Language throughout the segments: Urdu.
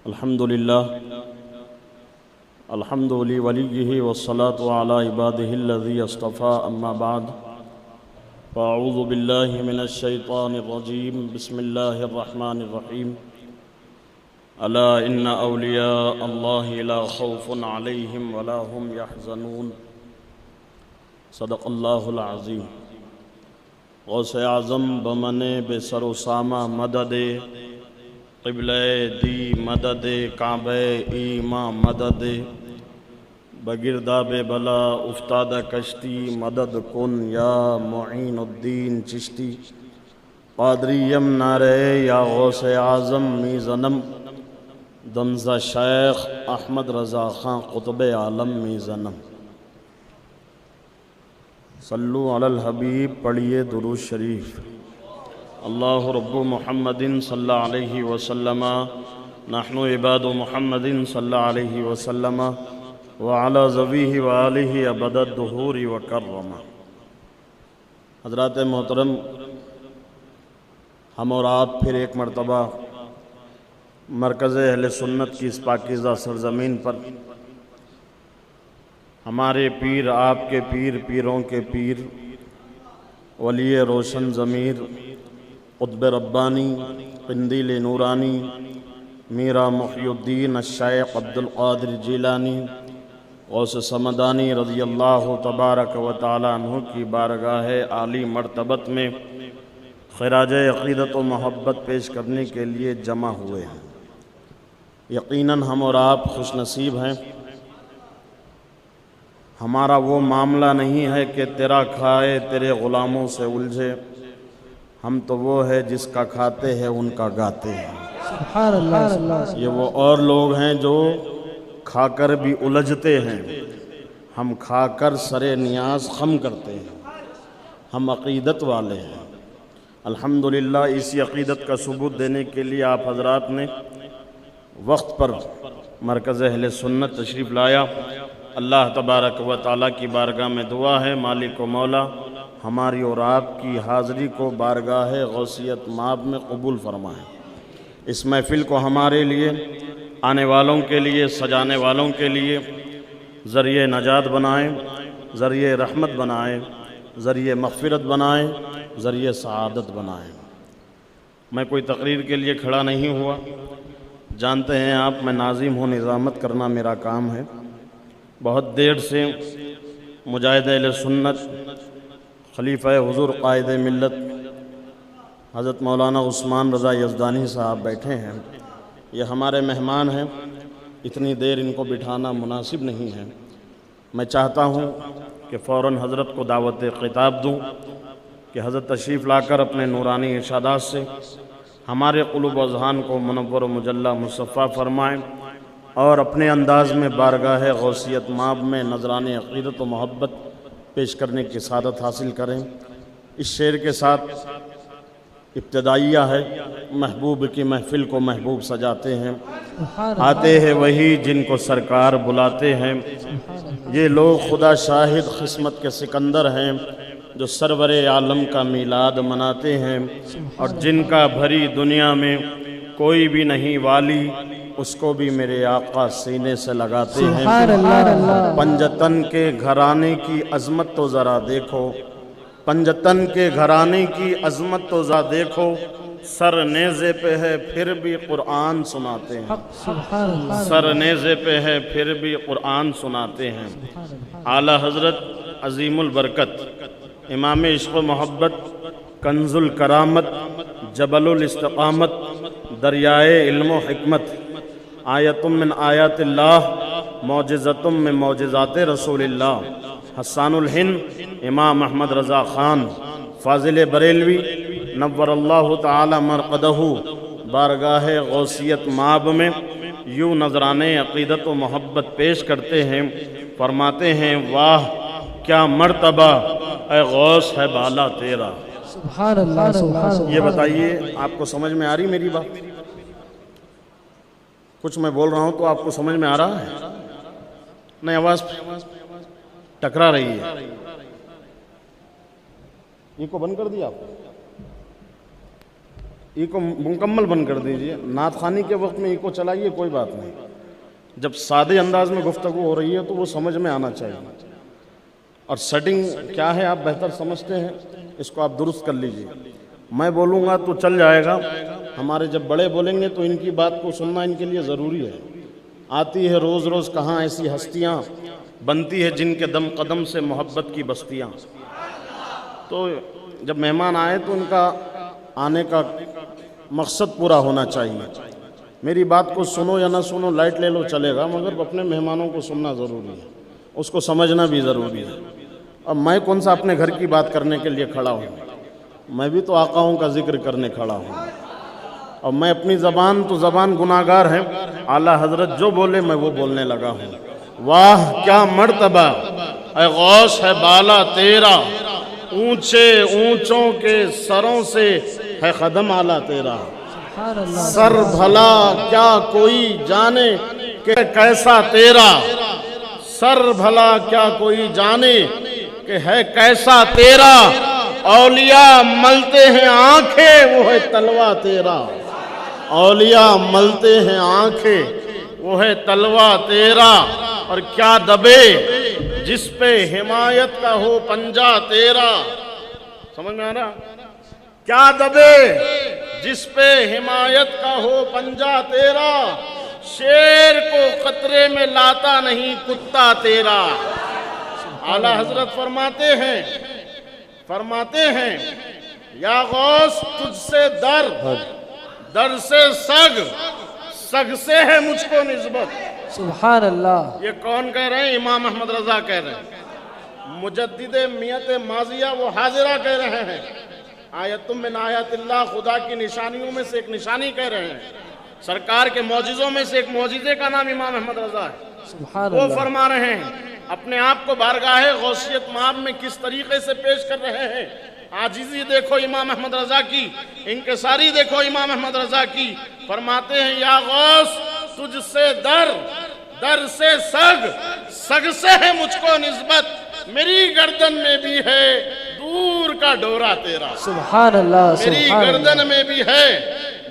الحمد لوليه والصلاة على عباده الذي اصطفى أما بعد فأعوذ بالله من الشيطان الرجيم بسم الله الرحمن الرحيم ألا إن أولياء الله لا خوف عليهم ولا هم يحزنون صدق الله العظيم غوث اعظم بمن بسر و سامہ مدد قبلہ دی مدد کعبہ ایماں مدد بگرداب بلا افتادہ کشتی مدد کن یا معین الدین چشتی قادریم نعرے یا غوث اعظم میزنم دمزہ شیخ احمد رضا خان قطب عالم میزنم صلو علی الحبیب پڑھیے درود شریف اللہ رب محمد صلی اللہ علیہ وسلم نحن عباد محمد صلی اللہ علیہ وسلم وعلی ذویہ وآلہ ابد الدہور وکرم۔ حضرات محترم، ہم اور آپ پھر ایک مرتبہ مرکز اہل سنت کی اس پاکیزہ سرزمین پر ہمارے پیر، آپ کے پیر، پیروں کے پیر، ولی روشن ضمیر، قطب ربانی، قندیل نورانی، میرا محی الدین الشیخ عبد القادر جیلانی غوث سمدانی رضی اللہ تبارک و تعالی عنہ کی بارگاہ عالی مرتبت میں خراج عقیدت و محبت پیش کرنے کے لیے جمع ہوئے ہیں۔ یقیناً ہم اور آپ خوش نصیب ہیں۔ ہمارا وہ معاملہ نہیں ہے کہ تیرا کھائے تیرے غلاموں سے الجھے، ہم تو وہ ہے جس کا کھاتے ہیں ان کا گاتے ہیں۔ سبحان اللہ۔ یہ وہ اور لوگ ہیں جو کھا کر بھی الجھتے ہیں، ہم کھا کر سرے نیاز خم کرتے ہیں، ہم عقیدت والے ہیں۔ الحمدللہ اسی عقیدت کا ثبوت دینے کے لیے آپ حضرات نے وقت پر مرکز اہل سنت تشریف لایا۔ اللہ تبارک و تعالیٰ کی بارگاہ میں دعا ہے مالک و مولا ہماری اور آپ کی حاضری کو بارگاہ غوثیت مآب میں قبول فرمائیں۔ اس محفل کو ہمارے لیے، آنے والوں کے لیے، سجانے والوں کے لیے ذریعہ نجات بنائیں، ذریعہ رحمت بنائیں، ذریعہ مغفرت بنائیں، ذریعہ سعادت بنائیں۔ میں کوئی تقریر کے لیے کھڑا نہیں ہوا، جانتے ہیں آپ میں ناظم ہوں، نظامت کرنا میرا کام ہے۔ بہت دیر سے مجاہد اہل سنت، خلیفہ حضور قائد ملت حضرت مولانا عثمان رضا یزدانی صاحب بیٹھے ہیں۔ یہ ہمارے مہمان ہیں، اتنی دیر ان کو بٹھانا مناسب نہیں ہے۔ میں چاہتا ہوں کہ فوراً حضرت کو دعوت خطاب دوں کہ حضرت تشریف لا کر اپنے نورانی ارشادات سے ہمارے قلوب و اذہان کو منور و مجلہ مصفح فرمائیں اور اپنے انداز میں بارگاہ غوثیت مآب میں نذران عقیدت و محبت پیش کرنے کی سعادت حاصل کریں۔ اس شعر کے ساتھ ابتدائیہ ہے، محبوب کی محفل کو محبوب سجاتے ہیں، آتے ہیں وہی جن کو سرکار بلاتے ہیں، یہ لوگ خدا شاہد قسمت کے سکندر ہیں جو سرور عالم کا میلاد مناتے ہیں، اور جن کا بھری دنیا میں کوئی بھی نہیں والی، اس کو بھی میرے آقا سینے سے لگاتے ہیں۔ پنجتن کے گھرانے کی عظمت تو ذرا دیکھو، پنجتن کے گھرانے کی عظمت تو ذرا دیکھو، سر نیزے پہ ہے پھر بھی قرآن سناتے ہیں، سر نیزے پہ ہے پھر بھی قرآن سناتے ہیں۔ اعلیٰ حضرت عظیم البرکت امام عشق و محبت، کنز الکرامت، جبل الاستقامت، دریائے علم و حکمت، آیت من آیات اللہ، معجزت من معجزات رسول اللہ، حسان الہند امام احمد رضا خان فاضل بریلوی نور اللہ تعالی مرقدہ بارگاہ غوثیت مآب میں یوں نذران عقیدت و محبت پیش کرتے ہیں، فرماتے ہیں واہ کیا مرتبہ اے غوث ہے بالا تیرا۔ سبحان اللہ، سبحان اللہ۔ یہ بتائیے آپ کو سمجھ میں آ رہی میری بات؟ کچھ میں بول رہا ہوں تو آپ کو سمجھ میں آ رہا ہے؟ نہیں، آواز ٹکرا رہی ہے۔ یہ کو بند کر دیا آپ؟ ایکو مکمل بند کر دیجئے، نعت خوانی کے وقت میں ایکو چلائیے، کوئی بات نہیں، جب سادے انداز میں گفتگو ہو رہی ہے تو وہ سمجھ میں آنا چاہیے، اور سیٹنگ کیا ہے آپ بہتر سمجھتے ہیں، اس کو آپ درست کر لیجئے۔ میں بولوں گا تو چل جائے گا، ہمارے جب بڑے بولیں گے تو ان کی بات کو سننا ان کے لیے ضروری ہے۔ آتی ہے روز روز کہاں ایسی ہستیاں، بنتی ہے جن کے دم قدم سے محبت کی بستیاں۔ تو جب مہمان آئے تو ان کا آنے کا مقصد پورا ہونا چاہیے۔ میری بات کو سنو یا نہ سنو، لائٹ لے لو چلے گا، مگر اپنے مہمانوں کو سننا ضروری ہے، اس کو سمجھنا بھی ضروری ہے۔ اب میں کون سا اپنے گھر کی بات کرنے کے لیے کھڑا ہوں، میں بھی تو آقاؤں کا ذکر کرنے کھڑا ہوں، اور میں اپنی زبان تو زبان گناہگار ہے، اعلیٰ حضرت جو بولے میں وہ بولنے لگا ہوں۔ واہ کیا مرتبہ اے غوث ہے بالا تیرا، اونچے اونچوں کے سروں سے ہے قدم اعلیٰ تیرا۔ سبحان اللہ سر بھلا کیا کوئی جانے کہ کیسا تیرا، سر بھلا کیا کوئی جانے کہ ہے کیسا تیرا، اولیاء ملتے ہیں آنکھیں وہ ہے تلوہ تیرا، اولیاء ملتے ہیں آنکھیں وہ ہے تلوہ تیرا، اور کیا دبے جس پہ حمایت کا ہو پنجہ تیرا۔ سمجھ میں آ رہا؟ کیا دبے جس پہ حمایت کا ہو پنجہ تیرا، شیر کو خطرے میں لاتا نہیں کتا تیرا۔ اعلیٰ حضرت فرماتے ہیں یا غوث تجھ سے در، در سے سگ، سگ سے ہے مجھ کو نسبت۔ سبحان اللہ۔ یہ کون کہہ رہے ہیں؟ امام احمد رضا کہہ رہے ہیں، مجدد میت ماضیہ وہ حاضرہ کہہ رہے ہیں، آیت من آیات اللہ، خدا کی نشانیوں میں سے ایک نشانی کہہ رہے ہیں، سرکار کے معجزوں میں سے ایک معجزے کا نام امام احمد رضا ہے۔ سبحان وہ اللہ۔ فرما رہے ہیں اپنے آپ کو بارگاہ غوثیت مآب میں کس طریقے سے پیش کر رہے ہیں۔ عاجزی دیکھو امام احمد رضا کی، انکساری دیکھو امام احمد رضا کی۔ فرماتے ہیں یا غوث تجھ سے در، در سے سگ، سگ سے ہے مجھ کو نسبت، میری گردن میں بھی ہے دور کا ڈورا تیرا، سبحان اللہ۔ میری سبحان اللہ۔ گردن میں بھی ہے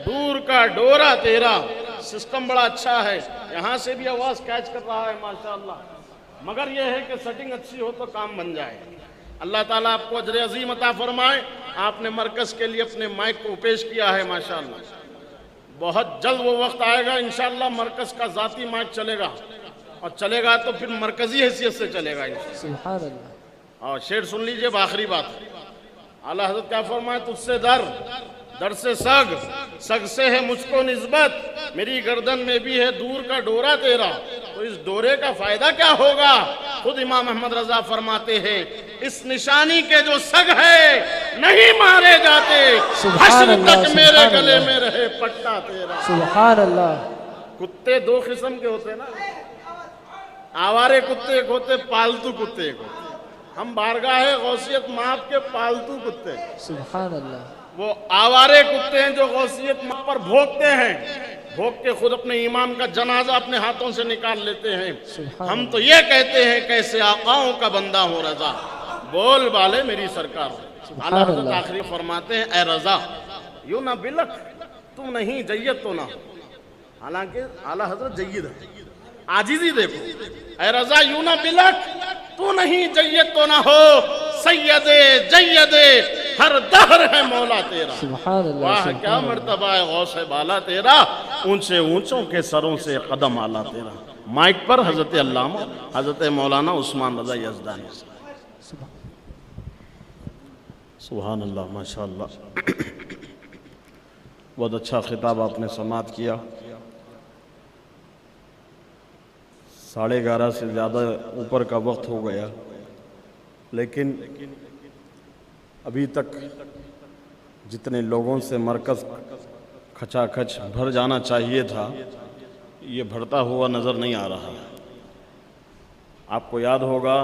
دور کا ڈورا تیرا۔ سسٹم بڑا اچھا ہے، یہاں سے بھی آواز کیچ کر رہا ہے ماشاءاللہ، مگر یہ ہے کہ سیٹنگ اچھی ہو تو کام بن جائے۔ اللہ تعالیٰ آپ کو اجر عظیم عطا فرمائے۔ آپ نے مرکز کے لیے اپنے مائک کو پیش کیا ہے ماشاءاللہ، بہت جلد وہ وقت آئے گا انشاءاللہ مرکز کا ذاتی مائک چلے گا، اور چلے گا تو پھر مرکزی حیثیت سے چلے گا انشاءاللہ۔ سبحان اللہ۔ اور شعر سن لیجئے، آخری بات اعلیٰ حضرت کیا فرمائے، تجھ سے در، در سے سگ، سگ سے ہے مجھ کو نسبت، میری گردن میں بھی ہے دور کا ڈورا تیرا۔ تو اس ڈورے کا فائدہ کیا ہوگا؟ خود امام احمد رضا فرماتے ہیں اس نشانی کے جو سگ ہے نہیں مارے جاتے، حشر تک میرے گلے میں رہے پٹا تیرا۔ سبحان اللہ۔ کتے دو قسم کے ہوتے ہیں نا، آوارے کتے ایک ہوتے، پالتو کتے ایک ہوتے۔ ہم بارگاہ غوثیت مآب کے پالتو کتے، سبحان اللہ۔ وہ آوارے کتے ہیں جو غوثیت مآب پر بھوکتے ہیں، بھوک کے خود اپنے امام کا جنازہ اپنے ہاتھوں سے نکال لیتے ہیں۔ ہم تو یہ کہتے ہیں کیسے آقاؤں کا بندہ ہو رضا، بول بالے میری سرکار۔ اعلیٰ حضرت آخری فرماتے ہیں اے رضا یوں نہ بلک، تو نہیں جید تو نہ ہو، حالانکہ اعلیٰ حضرت جید ہے۔ عاجزی دیکھو، اے رضا یوں نہ بلک، تو نہیں جید تو نہ ہو، سید جید ہر دہر ہے مولا تیرا۔ سبحان اللہ۔ واہ کیا مرتبہ ہے غوث ہے بالا تیرا، اونچے اونچوں کے سروں سے قدم اعلیٰ تیرا۔ مائک پر حضرت علامہ حضرت مولانا عثمان رضا یزدانی۔ سبحان اللہ، ماشاءاللہ، بہت اچھا خطاب آپ نے سماعت کیا۔ 11:30 سے زیادہ اوپر کا وقت ہو گیا، لیکن ابھی تک جتنے لوگوں سے مرکز کھچا کھچ بھر جانا چاہیے تھا، یہ بھرتا ہوا نظر نہیں آ رہا ہے۔ آپ کو یاد ہوگا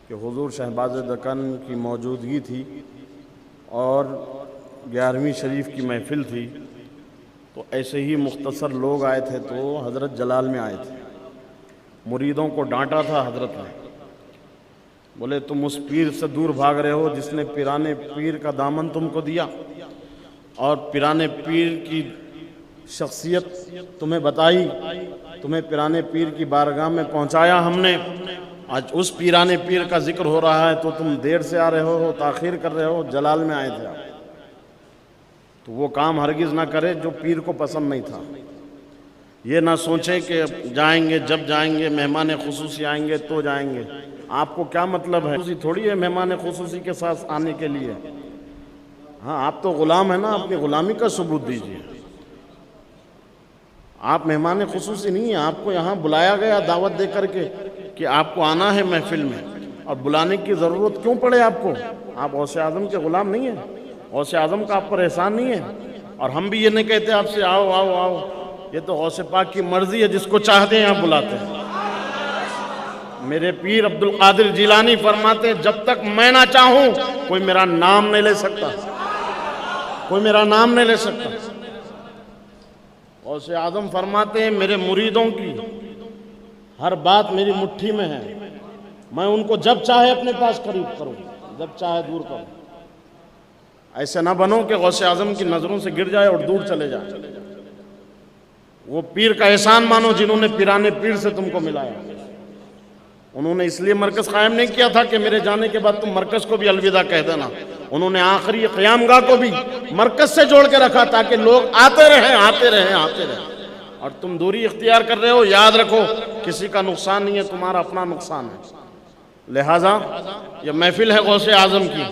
کہ حضور شہباز دکن کی موجودگی تھی اور 11ویں شریف کی محفل تھی، تو ایسے ہی مختصر لوگ آئے تھے، تو حضرت جلال میں آئے تھے، مریدوں کو ڈانٹا تھا حضرت نے، بولے تم اس پیر سے دور بھاگ رہے ہو جس نے پیرانے پیر کا دامن تم کو دیا، اور پیرانے پیر کی شخصیت تمہیں بتائی، تمہیں پیرانے پیر کی بارگاہ میں پہنچایا ہم نے۔ آج اس پیرانے پیر کا ذکر ہو رہا ہے تو تم دیر سے آ رہے ہو، تاخیر کر رہے ہو، جلال میں آئے تھے آپ، تو وہ کام ہرگز نہ کرے جو پیر کو پسند نہیں تھا۔ یہ نہ سوچیں کہ جائیں گے، جب جائیں گے مہمان خصوصی آئیں گے تو جائیں گے۔ آپ کو کیا مطلب ہے؟ خصوصی تھوڑی ہے مہمان خصوصی کے ساتھ آنے کے لیے۔ ہاں آپ تو غلام ہیں نا، اپنی غلامی کا ثبوت دیجیے۔ آپ مہمان خصوصی نہیں ہیں، آپ کو یہاں بلایا گیا دعوت دے کر کے کہ آپ کو آنا ہے محفل میں، اور بلانے کی ضرورت کیوں پڑے آپ کو؟ آپ غوث اعظم کے غلام نہیں ہیں، غوث اعظم کا آپ پر احسان نہیں ہے۔ اور ہم بھی یہ نہیں کہتے آپ سے آؤ آؤ آؤ، یہ تو غوث پاک کی مرضی ہے، جس کو چاہتے ہیں آپ بلاتے ہیں۔ میرے پیر عبد القادر جیلانی فرماتے ہیں جب تک میں نہ چاہوں کوئی میرا نام نہیں لے سکتا، کوئی میرا نام نہیں لے سکتا۔ غوث اعظم فرماتے ہیں میرے مریدوں کی ہر بات میری مٹھی میں ہے، میں ان کو جب چاہے اپنے پاس قریب کروں، جب چاہے دور کروں۔ ایسے نہ بنو کہ غوث اعظم کی نظروں سے گر جائے اور دور چلے جائے۔ وہ پیر کا احسان مانو جنہوں نے پیرانے پیر سے تم کو ملایا۔ انہوں نے اس لیے مرکز قائم نہیں کیا تھا کہ میرے جانے کے بعد تم مرکز کو بھی الوداع کہہ دینا، انہوں نے آخری قیام گاہ کو بھی مرکز سے جوڑ کے رکھا تاکہ لوگ آتے رہیں آتے رہیں آتے رہیں۔ اور تم دوری اختیار کر رہے ہو، یاد رکھو کسی کا نقصان نہیں ہے، تمہارا اپنا نقصان ہے۔ لہٰذا یہ محفل ہے غوث اعظم کی،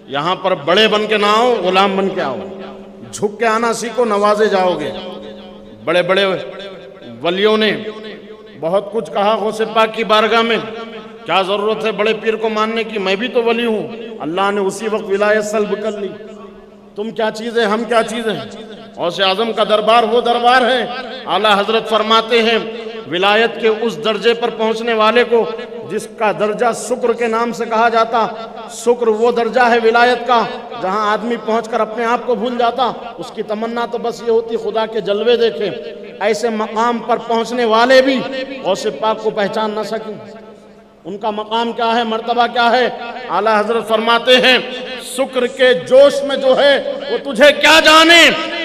یہاں پر بڑے بن کے نہ آؤ، غلام بن کے آؤ، جھک کے آنا سیکھو، نوازے جاؤ گے۔ بڑے بڑے ولیوں نے بہت کچھ کہا غوث پاک کی بارگاہ میں، کیا ضرورت ہے بڑے پیر کو ماننے کی؟ میں بھی تو ولی ہوں، اللہ نے اسی وقت ولایت سلب کر لی۔ تم کیا چیزیں، ہم کیا چیزیں؟ غوث اعظم کا دربار وہ دربار ہے، اعلیٰ حضرت فرماتے ہیں ولایت کے اس درجے پر پہنچنے والے کو جس کا درجہ شکر کے نام سے کہا جاتا، شکر وہ درجہ ہے ولایت کا جہاں آدمی پہنچ کر اپنے آپ کو بھول جاتا، اس کی تمنا تو بس یہ ہوتی خدا کے جلوے دیکھے۔ ایسے مقام پر پہنچنے والے بھی غوث پاک کو پہچان نہ سکیں۔ ان کا مقام کیا ہے، مرتبہ کیا ہے؟ اعلیٰ حضرت فرماتے ہیں شکر کے جوش میں جو ہے وہ تجھے کیا جانے،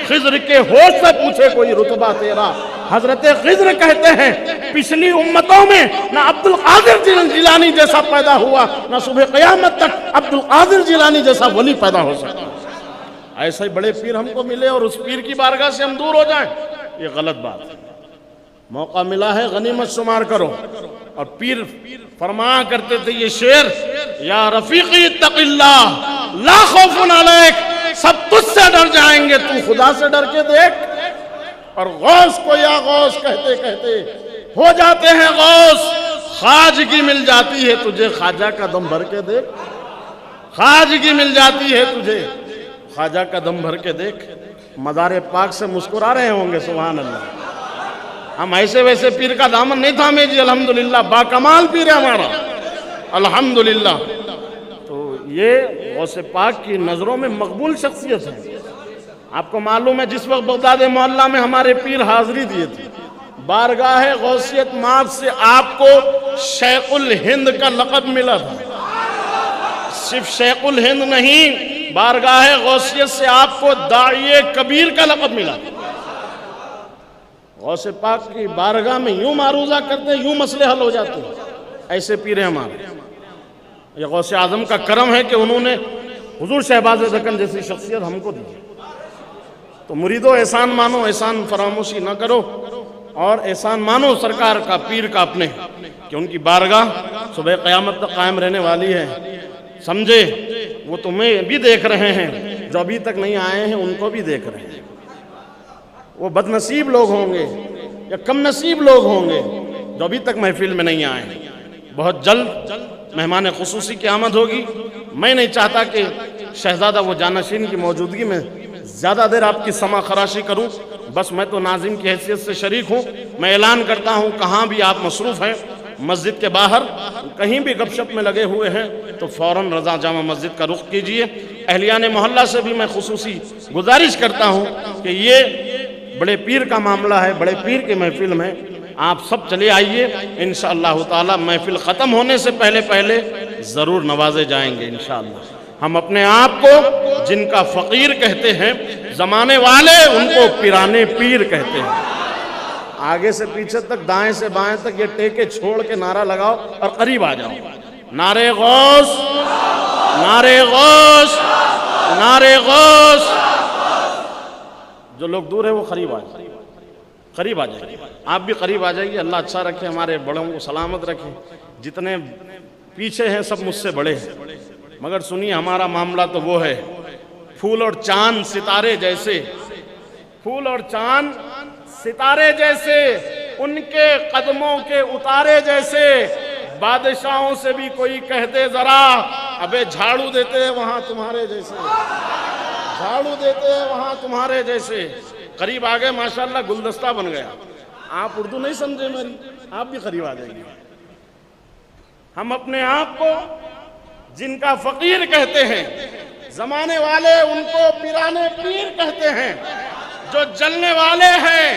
خضر کے ہوش سے پوچھے کوئی رتبہ تیرا۔ حضرت خضر کہتے ہیں پچھلی امتوں میں نہ عبد القادر جیلانی جیسا پیدا ہوا، نہ صبح قیامت تک عبد القادر جیلانی جیسا ولی پیدا ہو سکتا۔ ایسے بڑے پیر ہم کو ملے اور اس پیر کی بارگاہ سے ہم دور ہو جائیں، یہ غلط بات ہے۔ موقع ملا ہے غنیمت شمار کرو۔ اور پیر فرمایا کرتے تھے یہ شعر، یا رفیقی اتق اللہ لا خوف علیک، سب تجھ سے ڈر جائیں گے، تو خدا سے ڈر کے دیکھ۔ اور غوث کو یا غوث کہتے کہتے ہو جاتے ہیں غوث، خواجگی مل جاتی ہے تجھے خواجہ کا دم بھر کے دیکھ، خواجگی مل جاتی ہے تجھے خواجہ کا دم بھر کے دیکھ۔ مزار پاک سے مسکرا رہے ہوں گے سبحان اللہ۔ ہم ایسے ویسے پیر کا دامن نہیں تھامے جی، الحمدللہ با کمال پیر ہے ہمارا، الحمدللہ۔ تو یہ غوث پاک کی نظروں میں مقبول شخصیت ہے۔ آپ کو معلوم ہے جس وقت بغداد محلہ میں ہمارے پیر حاضری دیے تھے، بارگاہ غوثیت مات سے آپ کو شیخ الہند کا لقب ملا تھا۔ صرف شیخ الہند نہیں، بارگاہ غوثیت سے آپ کو داعی کبیر کا لقب ملا تھا۔ غوث پاک کی بارگاہ میں یوں معروضہ کرتے ہیں، یوں مسئلے حل ہو جاتے ہیں۔ ایسے پیر ہیں ہمارے۔ یہ غوث اعظم کا کرم ہے کہ انہوں نے حضور شہباز دکن جیسی شخصیت ہم کو دی۔ تو مریدو احسان مانو، احسان فراموشی نہ کرو، اور احسان مانو سرکار کا، پیر کا اپنے، کہ ان کی بارگاہ صبح قیامت تک قائم رہنے والی ہے۔ سمجھے وہ تمہیں بھی دیکھ رہے ہیں، جو ابھی تک نہیں آئے ہیں ان کو بھی دیکھ رہے ہیں۔ وہ بد نصیب لوگ ہوں گے یا کم نصیب لوگ ہوں گے جو ابھی تک محفل میں نہیں آئے ہیں۔ بہت جلد مہمان خصوصی کی آمد ہوگی۔ میں نہیں چاہتا کہ شہزادہ وہ جانشین کی موجودگی میں زیادہ دیر آپ کی سما خراشی کروں، بس میں تو ناظم کی حیثیت سے شریک ہوں۔ میں اعلان کرتا ہوں کہاں بھی آپ مصروف ہیں، مسجد کے باہر کہیں بھی گپ شپ میں لگے ہوئے ہیں تو فوراً رضا جامع مسجد کا رخ کیجئے۔ اہلیان محلہ سے بھی میں خصوصی گزارش کرتا ہوں کہ یہ بڑے پیر کا معاملہ ہے، بڑے پیر کے محفل میں آپ سب چلے آئیے۔ انشاءاللہ تعالی محفل ختم ہونے سے پہلے پہلے ضرور نوازے جائیں گے انشاءاللہ۔ ہم اپنے آپ کو جن کا فقیر کہتے ہیں، زمانے والے ان کو پیرانے پیر کہتے ہیں۔ آگے سے پیچھے تک، دائیں سے بائیں تک یہ ٹیکے چھوڑ کے نعرہ لگاؤ اور قریب آ جاؤ۔ نعرے غوث، نعرے غوث، نعرے غوث۔ جو لوگ دور ہیں وہ قریب آ جائیں، قریب آ جائیں۔ آپ بھی قریب آ جائیے۔ اللہ اچھا رکھے، ہمارے بڑوں کو سلامت رکھے۔ جتنے پیچھے ہیں سب مجھ سے بڑے ہیں، مگر سنیے ہمارا معاملہ تو وہ ہے، پھول اور چاند ستارے جیسے، پھول اور چاند ستارے جیسے، ان کے قدموں کے اتارے جیسے۔ بادشاہوں سے بھی کوئی کہہ دے ذرا، ابے جھاڑو دیتے ہیں وہاں تمہارے جیسے، جھاڑو دیتے ہیں وہاں تمہارے جیسے۔ قریب آگئے، ماشاءاللہ گلدستہ بن گیا۔ آپ اردو نہیں سمجھے میری، آپ بھی قریب آ جائیں گے۔ ہم اپنے آپ کو جن کا فقیر کہتے ہیں، زمانے والے ان کو پیرانے پیر کہتے ہیں۔ جو جلنے والے ہیں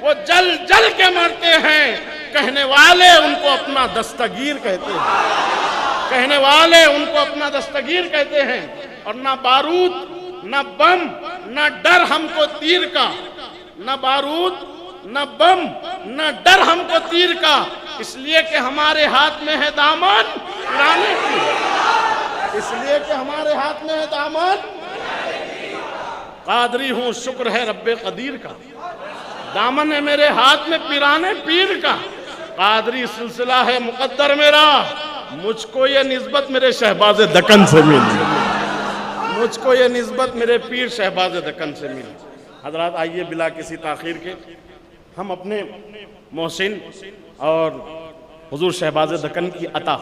وہ جل جل کے مرتے ہیں، کہنے والے ان کو اپنا دستگیر کہتے ہیں، کہنے والے ان کو اپنا دستگیر کہتے ہیں۔ اور نہ بارود، نہ بم، نہ ڈر ہم کو تیر کا، نہ بارود، نہ بم، نہ ڈر ہم کو تیر کا، اس لیے کہ ہمارے ہاتھ میں ہے دامن پیرانے پیر، اس لیے کہ ہمارے ہاتھ میں ہے دامن۔ قادری ہوں، شکر ہے رب قدیر کا، دامن ہے میرے ہاتھ میں پیرانے پیر کا۔ قادری سلسلہ ہے مقدر میرا، مجھ کو یہ نسبت میرے شہباز دکن سے ملی، مجھ کو یہ نسبت میرے پیر شہباز دکن سے ملی۔ حضرات آئیے بلا کسی تاخیر کے ہم اپنے محسن اور حضور شہباز دکن کی عطا،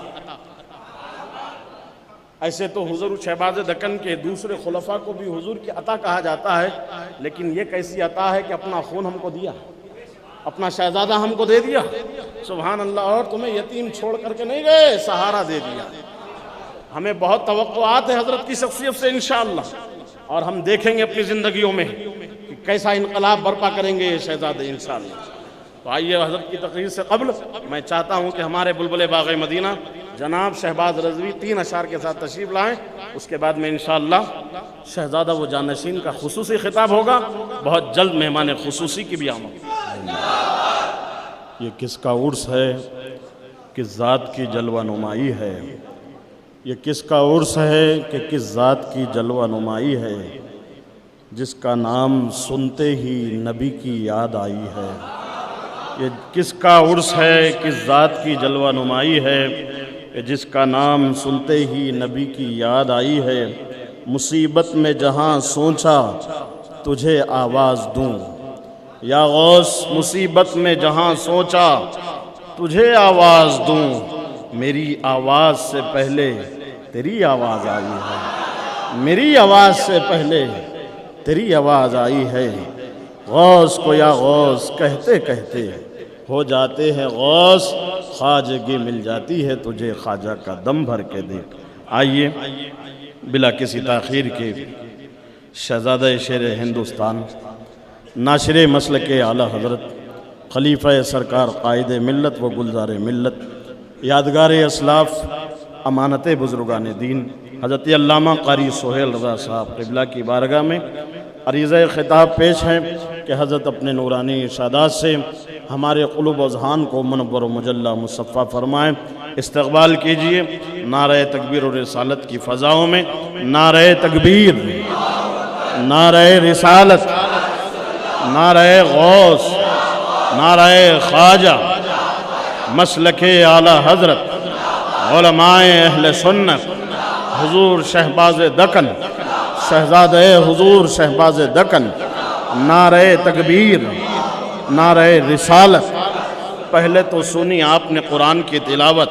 ایسے تو حضور شہباز دکن کے دوسرے خلفاء کو بھی حضور کی عطا کہا جاتا ہے، لیکن یہ کیسی عطا ہے کہ اپنا خون ہم کو دیا، اپنا شہزادہ ہم کو دے دیا، سبحان اللہ۔ اور تمہیں یتیم چھوڑ کر کے نہیں گئے، سہارا دے دیا۔ ہمیں بہت توقعات ہے حضرت کی شخصیت سے انشاءاللہ، اور ہم دیکھیں گے اپنی زندگیوں میں کہ کیسا انقلاب برپا کریں گے یہ شہزادے انشاءاللہ۔ تو آئیے حضرت کی تقریر سے قبل میں چاہتا ہوں کہ ہمارے بلبل باغ مدینہ جناب شہباز رضوی 3 اشعار کے ساتھ تشریف لائیں، اس کے بعد میں انشاءاللہ شہزادہ و جانشین کا خصوصی خطاب ہوگا، بہت جلد مہمان خصوصی کی بھی آمد۔ یہ کس کا عرس ہے، کس ذات کی جلوہ نمائی ہے، یہ کس کا عرس ہے کہ کس ذات کی جلوہ نمائی ہے، جس کا نام سنتے ہی نبی کی یاد آئی ہے۔ یہ کس کا عرس ہے، کس ذات کی جلوہ نمائی ہے، کہ جس کا نام سنتے ہی نبی کی یاد آئی ہے۔ مصیبت میں جہاں سوچا تجھے آواز دوں، یا غوث مصیبت میں جہاں سوچا تجھے آواز دوں، میری آواز سے پہلے تیری آواز آئی ہے، میری آواز سے پہلے تیری آواز آئی ہے۔ غوث کو یا غوث کہتے کہتے ہو جاتے ہیں غوث، خواجگی مل جاتی ہے تجھے خواجہ کا دم بھر کے دیکھ۔ آئیے بلا کسی تاخیر کے شہزادہ شیر ہندوستان، ناشر مسلک اعلیٰ حضرت، خلیفہ سرکار قائد ملت و گلزار ملت، یادگار اسلاف، امانت بزرگان دین، حضرت علامہ قاری سہیل رضا صاحب قبلہ کی بارگاہ میں عریضہ خطاب پیش ہیں کہ حضرت اپنے نورانی ارشادات سے ہمارے قلوب و اذہان کو منور و مجلہ مصفہ فرمائیں۔ استقبال کیجئے نعرہ تکبیر و رسالت کی فضاؤں میں، نعرہ تکبیر، نعرہ رسالت، نعرہ غوث، نعرہ خواجہ، مسلک اعلیٰ حضرت، علماء اہل سنت، حضور شہباز دکن، شہزادہ حضور شہباز دکن، نعرہ تکبیر، نعرہ رسالت۔ پہلے تو سنی آپ نے قرآن کی تلاوت،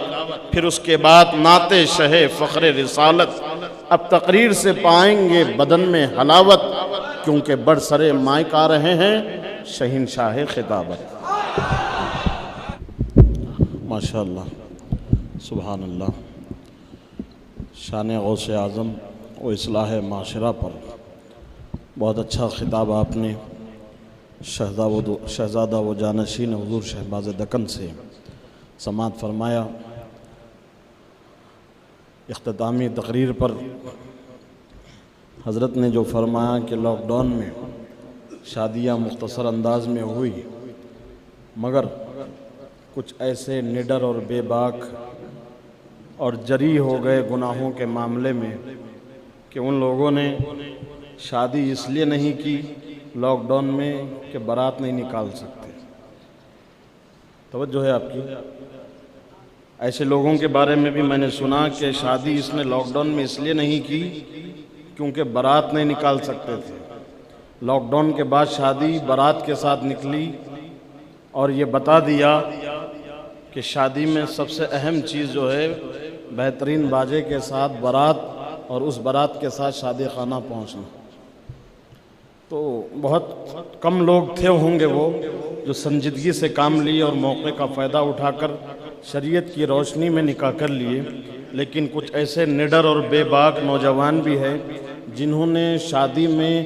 پھر اس کے بعد نعت شہ فخر رسالت۔ اب تقریر سے پائیں گے بدن میں حلاوت، کیونکہ برسر مائک آ رہے ہیں شہنشاہ خطابت۔ ماشاءاللہ، سبحان اللہ۔ شان غوث اعظم و اصلاح معاشرہ پر بہت اچھا خطاب آپ نے شہزادہ و جانشین حضور شہباز دکن سے سماعت فرمایا۔ اختتامی تقریر پر حضرت نے جو فرمایا کہ لاک ڈاؤن میں شادیاں مختصر انداز میں ہوئی، مگر کچھ ایسے نڈر اور بے باک اور جری ہو گئے گناہوں کے معاملے میں کہ ان لوگوں نے شادی اس لیے نہیں کی لاک ڈاؤن میں کہ بارات نہیں نکال سکتے۔ توجہ ہے آپ کی؟ ایسے لوگوں کے بارے میں بھی میں نے سنا کہ شادی اس نے لاک ڈاؤن میں اس لیے نہیں کی کیونکہ بارات نہیں نکال سکتے تھے۔ لاک ڈاؤن کے بعد شادی بارات کے ساتھ نکلی اور یہ بتا دیا کہ شادی میں سب سے اہم چیز جو ہے بہترین باجے کے ساتھ بارات اور اس بارات کے ساتھ شادی خانہ پہنچنا۔ تو بہت کم لوگ تھے ہوں گے وہ جو سنجیدگی سے کام لیے اور موقع کا فائدہ اٹھا کر شریعت کی روشنی میں نکاح کر لیے، لیکن کچھ ایسے نڈر اور بے باک نوجوان بھی ہیں جنہوں نے شادی میں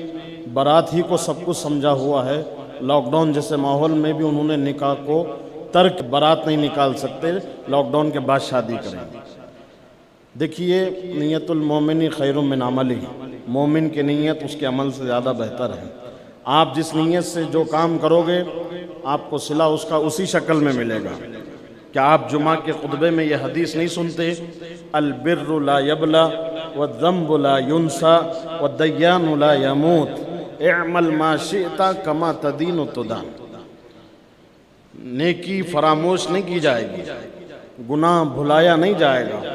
بارات ہی کو سب کچھ سمجھا ہوا ہے۔ لاک ڈاؤن جیسے ماحول میں بھی انہوں نے نکاح کو ترک بارات نہیں نکال سکتے، لاک ڈاؤن کے بعد شادی کریں گے۔ دیکھیے، نیت المومن خیر من عملہ، مومن کی نیت اس کے عمل سے زیادہ بہتر ہے۔ آپ جس نیت سے جو کام کرو گے آپ کو صلہ اس کا اسی شکل میں ملے گا۔ کیا آپ جمعہ کے خطبے میں یہ حدیث نہیں سنتے؟ البر لا یبلا والذنب لا ینسا والدیان لا یموت اعمل ما شئت کما تدین تدان۔ نیکی فراموش نہیں کی جائے گی، گناہ بھلایا نہیں جائے گا،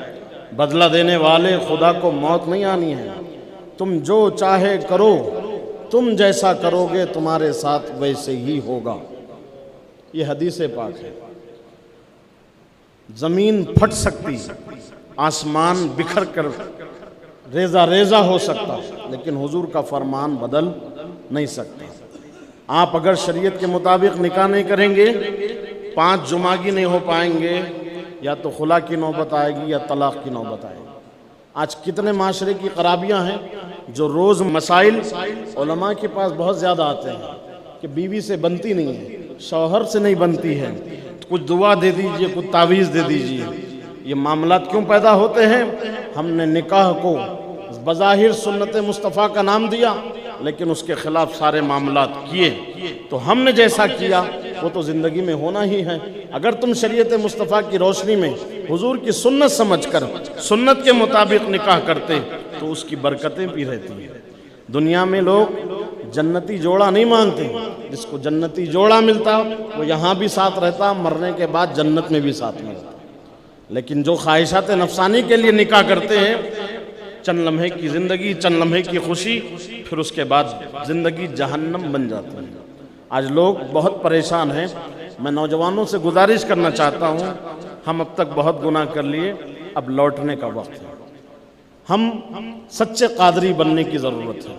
بدلہ دینے والے خدا کو موت نہیں آنی ہے۔ تم جو چاہے کرو، تم جیسا کرو گے تمہارے ساتھ ویسے ہی ہوگا۔ یہ حدیث پاک ہے۔ زمین پھٹ سکتی، آسمان بکھر کر ریزہ ریزہ ہو سکتا، لیکن حضور کا فرمان بدل نہیں سکتا۔ آپ اگر شریعت کے مطابق نکاح نہیں کریں گے، 5 جمعگی نہیں ہو پائیں گے، یا تو خلا کی نوبت آئے گی یا طلاق کی نوبت آئے گی۔ آج کتنے معاشرے کی خرابیاں ہیں جو روز مسائل علماء کے پاس بہت زیادہ آتے ہیں کہ بیوی سے بنتی نہیں ہے، شوہر سے نہیں بنتی ہے، کچھ دعا دے دیجئے، کچھ تعویذ دے دیجئے۔ یہ معاملات کیوں پیدا ہوتے ہیں؟ ہم نے نکاح کو بظاہر سنت مصطفیٰ کا نام دیا، لیکن اس کے خلاف سارے معاملات کیے۔ تو ہم نے جیسا کیا وہ تو زندگی میں ہونا ہی ہے۔ اگر تم شریعت مصطفیٰ کی روشنی میں حضور کی سنت سمجھ کر سنت کے مطابق نکاح کرتے تو اس کی برکتیں بھی رہتی ہیں۔ دنیا میں لوگ جنتی جوڑا نہیں مانگتے، جس کو جنتی جوڑا ملتا وہ یہاں بھی ساتھ رہتا، مرنے کے بعد جنت میں بھی ساتھ ملتا۔ لیکن جو خواہشات نفسانی کے لیے نکاح کرتے ہیں، چند لمحے کی زندگی، چند لمحے کی خوشی، پھر اس کے بعد زندگی جہنم بن جاتی ہے۔ آج لوگ بہت پریشان ہیں۔ میں نوجوانوں سے گزارش کرنا چاہتا ہوں، ہم اب تک بہت گناہ کر لیے، اب لوٹنے کا وقت ہے۔ ہم سچے قادری بننے کی ضرورت ہے۔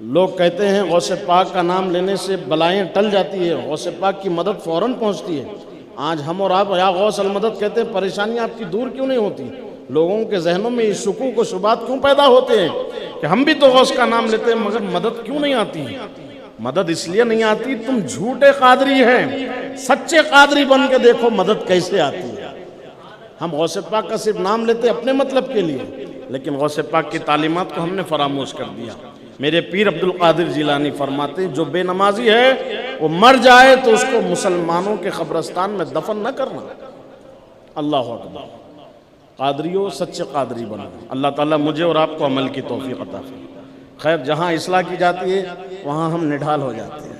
لوگ کہتے ہیں غوث پاک کا نام لینے سے بلائیں ٹل جاتی ہے، غوث پاک کی مدد فوراً پہنچتی ہے۔ آج ہم اور آپ یا غوث المدد کہتے ہیں، پریشانیاں آپ کی دور کیوں نہیں ہوتی؟ لوگوں کے ذہنوں میں یہ شکوک و شبہات کیوں پیدا ہوتے ہیں کہ ہم بھی تو غوث کا نام لیتے ہیں مگر مدد کیوں نہیں آتی؟ مدد اس لیے نہیں آتی تم جھوٹے قادری ہیں۔ سچے قادری بن کے دیکھو مدد کیسے آتی ہے۔ ہم غوث پاک کا صرف نام لیتے اپنے مطلب کے لیے، لیکن غوث پاک کی تعلیمات کو ہم نے فراموش کر دیا۔ میرے پیر عبدالقادر جیلانی فرماتے جو بے نمازی ہے وہ مر جائے تو اس کو مسلمانوں کے قبرستان میں دفن نہ کرنا۔ اللہ اکبر۔ قادریوں سچے قادری بنو۔ اللہ تعالیٰ مجھے اور آپ کو عمل کی توفیق عطا فرمائے۔ خیر، جہاں اصلاح کی جاتی ہے وہاں ہم نڈھال ہو جاتے ہیں،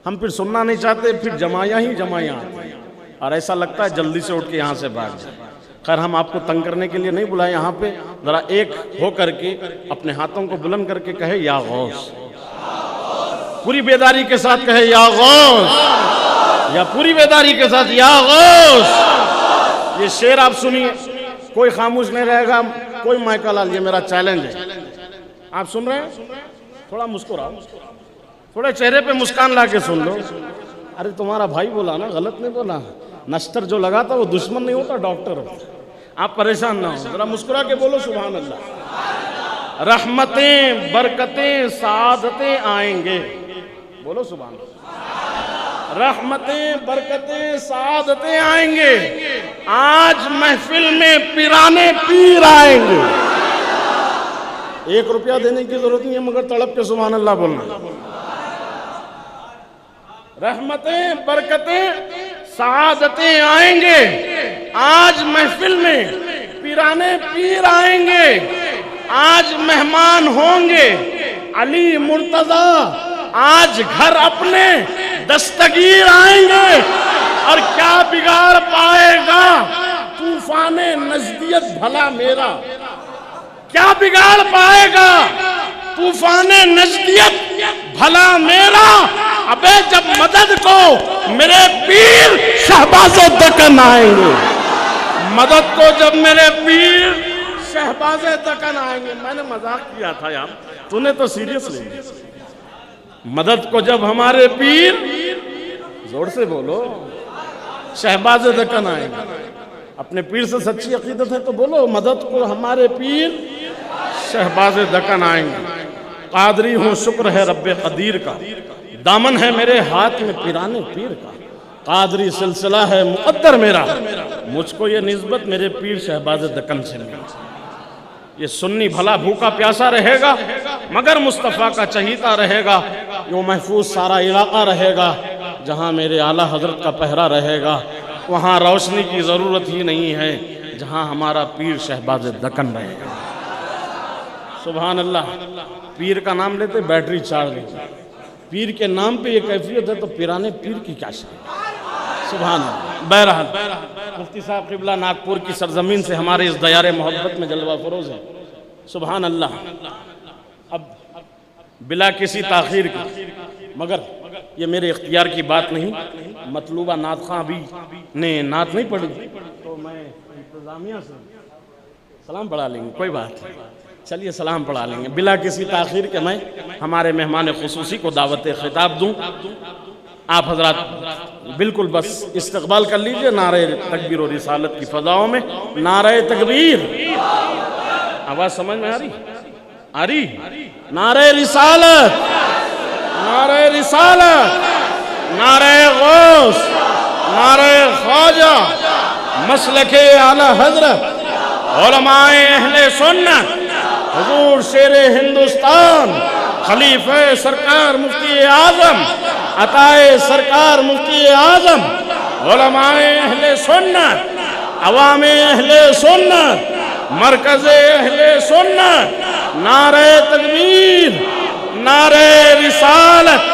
ہم پھر سننا نہیں چاہتے، پھر جماعیاں ہی جماعیاں آتی ہیں اور ایسا لگتا ہے جلدی سے اٹھ کے یہاں سے بھاگ جائیں۔ خیر، ہم آپ کو تنگ کرنے کے لیے نہیں بلائے، یہاں پہ ذرا ایک ہو کر کے اپنے ہاتھوں کو بلند کر کے کہے یا غوث، پوری بیداری کے ساتھ کہے یا غوث، یا پوری بیداری کے ساتھ یا غوث۔ یہ شعر آپ سنیے، کوئی خاموش نہیں رہے گا، کوئی مائکہ لال، یہ میرا چیلنج ہے۔ آپ سن رہے ہیں؟ تھوڑا مسکراؤ، تھوڑے چہرے پہ مسکان لا کے سن لو۔ ارے تمہارا بھائی بولا نا، غلط نہیں بولا۔ نشتر جو لگاتا وہ دشمن نہیں ہوتا، ڈاکٹر ہوتا۔ آپ پریشان نہ ہو، ذرا مسکرا کے بولو سبحان اللہ۔ رحمتیں، برکتیں، سعادتیں آئیں گے، بولو سبحان اللہ۔ رحمتیں، برکتیں، سعادتیں آئیں گے۔ آج محفل میں پیرانے پیر آئیں گے۔ 1 روپیہ دینے کی ضرورت نہیں ہے، مگر تڑپ کے سبحان اللہ بولنا۔ رحمتیں، برکتیں، سعادتیں آئیں گے آج محفل میں، پیرانے پیر آئیں گے آج، مہمان ہوں گے علی مرتضیٰ آج گھر اپنے دستگیر آئیں گے، اور کیا بگاڑ پائے گا طوفان نجدیت بھلا میرا، کیا بگاڑ پائے گا طوفان نجدیت بھلا میرا، ابے جب مدد کو میرے پیر شہباز دکن آئیں گے، مدد کو جب میرے پیر شہباز دکن آئیں گے۔ میں نے مذاق کیا تھا یار، تو نے تو سیریس لیا۔ مدد کو جب ہمارے پیر، زور سے بولو، شہباز دکن آئیں گے، اپنے پیر سے سچی عقیدت ہے تو بولو، مدد کو ہمارے پیر شہباز دکن آئیں گے۔ قادری ہوں شکر ہے رب قدیر کا، دامن ہے میرے ہاتھ میں پیرانے پیر کا، قادری سلسلہ ہے مقدر میرا، مجھ کو یہ نسبت میرے پیر شہباز دکن سے ملی۔ یہ سنی بھلا بھوکا پیاسا رہے گا مگر مصطفیٰ کا چہیتا رہے گا، یوں محفوظ سارا علاقہ رہے گا، جہاں میرے اعلیٰ حضرت کا پہرا رہے گا وہاں روشنی کی ضرورت ہی نہیں ہے، جہاں ہمارا پیر شہباز دکن رہے گا۔ سبحان اللہ، پیر کا نام لیتے بیٹری چارج لیتے، پیر کے نام پہ یہ کیفیت ہے تو پیرانے پیر کی کیا شان۔ سبحان اللہ۔ بہرحال مفتی صاحب قبلہ ناگپور کی سرزمین سے ہمارے اس دیار محبت میں جلوہ فروز ہے۔ سبحان اللہ۔ اب بلا کسی تاخیر کی، مگر یہ میرے اختیار کی بات نہیں، مطلوبہ نعت خواں ابھی نے نعت نہیں پڑھی تو میں انتظامیہ سے سلام پڑھا لیں گے، کوئی بات نہیں، چلیے سلام پڑھا لیں گے بلا کسی تاخیر کے۔ میں ہمارے مہمان خصوصی کو دعوت خطاب دوں، آپ حضرات بالکل بس استقبال کر لیجئے نعرہ تکبیر و رسالت کی فضاؤں میں۔ نعرہ تکبیر، آواز سمجھ میں آ رہی؟ نعرہ رسالت، نعرہ رسالت، نعرہ غوث، نعرہ خواجہ، مسلک اعلیٰ حضرت، علماء اہل سنت، حضور شیر ہندوستان، خلیفہ سرکار مفتی اعظم، عطائے سرکار مفتی اعظم، علماء اہل سنت، عوام اہل سنت، مرکز اہل سنت، نعرہ تکبیر، نعرہ رسالت۔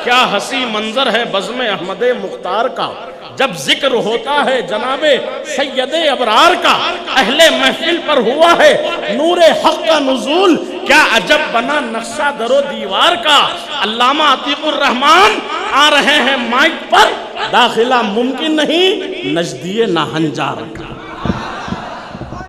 کیا حسی منظر ہے بزم احمد مختار کا، جب ذکر ہوتا ہے جناب سید ابرار کا، اہل محفل پر ہوا ہے نور حق کا نزول، کیا عجب بنا نقشہ در و دیوار کا۔ علامہ عتیق الرحمن آ رہے ہیں مائک پر، داخلہ ممکن نہیں نجدی ناہنجار کا۔